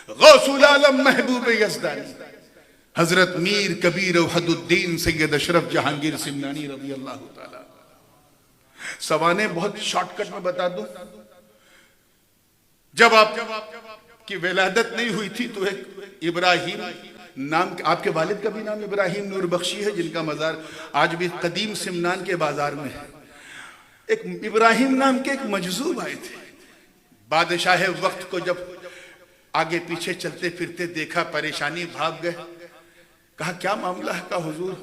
غوث العالم محبوب یزدانی حضرت میر کبیر وحد الدین سید اشرف جہانگیر سمنانی رضی اللہ تعالیٰ. سوانح بہت شارٹ کٹ میں بتا دوں. جب آپ کی ولادت نہیں ہوئی تھی تو ایک ابراہیم نام، آپ کے والد کا بھی نام ابراہیم نور بخشی ہے، جن کا مزار آج بھی قدیم سمنان کے بازار میں ہے. ایک ابراہیم نام کے ایک مجذوب آئے تھے. بادشاہ وقت کو جب آگے پیچھے چلتے پھرتے دیکھا، پریشانی، بھاگ گئے. کہا کیا معاملہ ہے؟ کہا حضور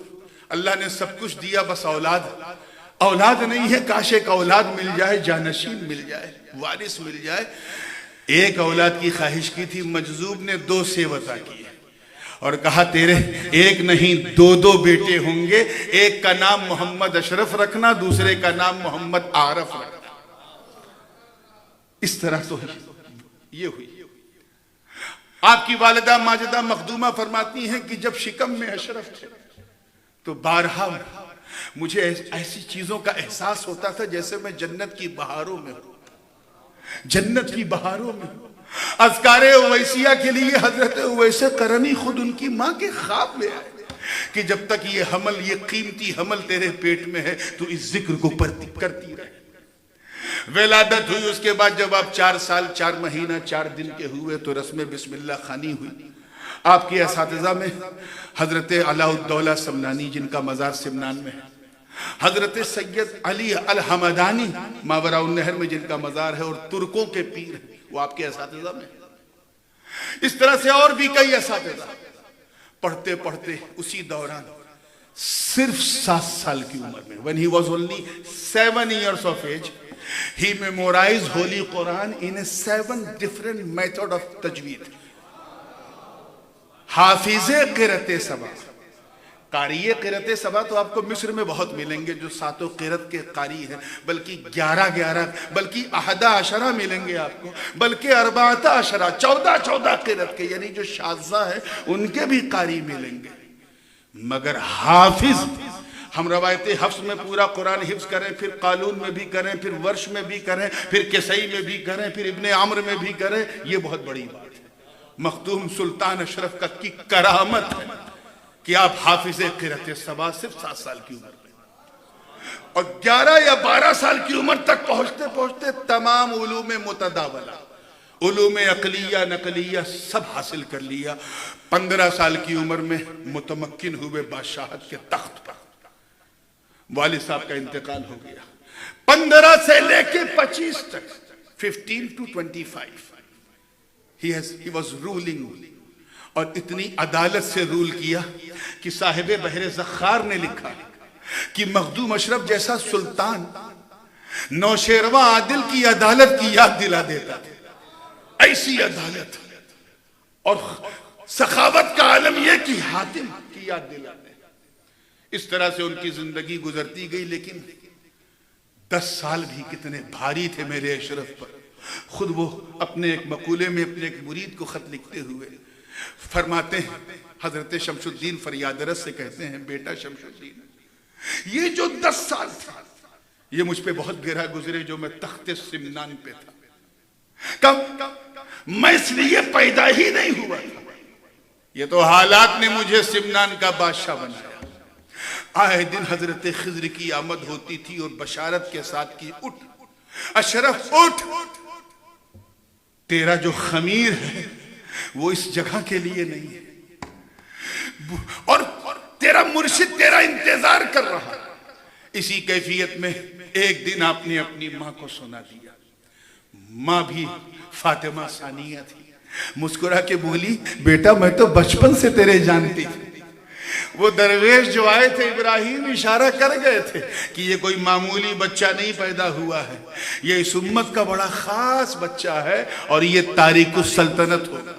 اللہ نے سب کچھ دیا، بس اولاد نہیں ہے. کاش ایک اولاد مل جائے، جانشین مل جائے، وارث مل جائے. ایک اولاد کی خواہش کی تھی. مجذوب نے 2 سیوتا کیے اور کہا تیرے ایک نہیں 2 بیٹے ہوں گے. ایک کا نام محمد اشرف رکھنا، دوسرے کا نام محمد عارف رکھنا. اس طرح تو یہ ہوئی. آپ کی والدہ ماجدہ مخدومہ فرماتی ہیں کہ جب شکم میں اشرف تھے تو بارہا مجھے ایسی چیزوں کا احساس ہوتا تھا جیسے میں جنت کی بہاروں میں ہوں. جنت کی بہاروں میں ہوں. اذکار اویسیہ کے لیے حضرت اویس قرنی خود ان کی ماں کے خواب میں آئے کہ جب تک یہ حمل، یہ قیمتی حمل تیرے پیٹ میں ہے تو اس ذکر کو کرتی رہے. ولادت ہوئی. اس کے بعد جب آپ 4 سال 4 مہینہ 4 دن کے ہوئے تو رسم بسم اللہ خوانی ہوئی. آپ کے اساتذہ میں حضرت علاء الدولہ سمنانی جن کا مزار سمنان میں ہے، حضرت سید علی الحمدانی ماوراء النہر میں جن کا مزار ہے، اور ترکوں کے پیر ہیں، وہ آپ کے اساتذہ میں. اس طرح سے اور بھی کئی اساتذہ. پڑھتے پڑھتے اسی دوران صرف 7 سال کی عمر میں when he was only 7 years of age he memorized Holy Quran in a 7 different method of tajweed. حافظ قرأت سبع. قاری قرأت سبع تو آپ کو مصر میں بہت ملیں گے جو 7 قرأت کے قاری ہیں، بلکہ 11 بلکہ 11 ملیں گے آپ کو، بلکہ 14 14 قرأت کے، یعنی جو شاذہ ہیں ان کے بھی قاری ملیں گے. مگر حافظ، ہم روایت حفظ میں پورا قرآن حفظ کریں، پھر قالون میں بھی کریں، پھر ورش میں بھی کریں، پھر کسائی میں بھی کریں، پھر ابن عمر میں بھی کریں، یہ بہت بڑی بات ہے. مخدوم سلطان اشرف کا کی کرامت ہے کہ آپ حافظ قرأت سبع صرف 7 سال کی عمر میں، اور 11 یا 12 سال کی عمر تک پہنچتے پہنچتے تمام علوم متداولہ، علوم عقلیہ نقلیہ سب حاصل کر لیا. 15 سال کی عمر میں متمکن ہوئے بادشاہت کے تخت پر. والد صاحب کا انتقال ہو گیا. 15 سے لے کے 25 تک 15 to 25 he was ruling، اور اتنی عدالت سے رول کیا کہ صاحب بحر زخار نے لکھا کہ مخدوم اشرف جیسا سلطان نوشیروان عادل کی عدالت کی یاد دلا دیتا تھا. ایسی عدالت اور سخاوت کا عالم یہ کہ حاتم کی یاد دلاتے. اس طرح سے ان کی زندگی گزرتی گئی. لیکن 10 سال بھی کتنے بھاری تھے میرے اشرف پر. خود وہ اپنے ایک مقولے میں اپنے ایک مرید کو خط لکھتے ہوئے فرماتے ہیں، حضرت شمس الدین فریاد رس سے کہتے ہیں، بیٹا شمس الدین، یہ جو 10 سال تھا یہ مجھ پہ بہت گرا گزرے جو میں تخت سمنان پہ تھا. میں اس لیے پیدا ہی نہیں ہوا تھا، یہ تو حالات نے مجھے سمنان کا بادشاہ بنایا. آئے دن حضرت خضر کی آمد ہوتی تھی اور بشارت کے ساتھ کی، اٹھ اشرف اٹھ، تیرا جو خمیر ہے وہ اس جگہ کے لیے نہیں ہے، اور تیرا مرشد تیرا انتظار کر رہا. اسی کیفیت میں ایک دن آپ نے اپنی ماں کو سنا دیا. ماں بھی فاطمہ ثانیہ تھی. مسکرا کے بولی، بیٹا میں تو بچپن سے تیرے جانتی تھی. وہ درویش جو آئے تھے ابراہیم اشارہ کر گئے تھے کہ یہ کوئی معمولی بچہ نہیں پیدا ہوا ہے، یہ اس امت کا بڑا خاص بچہ ہے اور یہ تاریخ السلطنت ہوگا.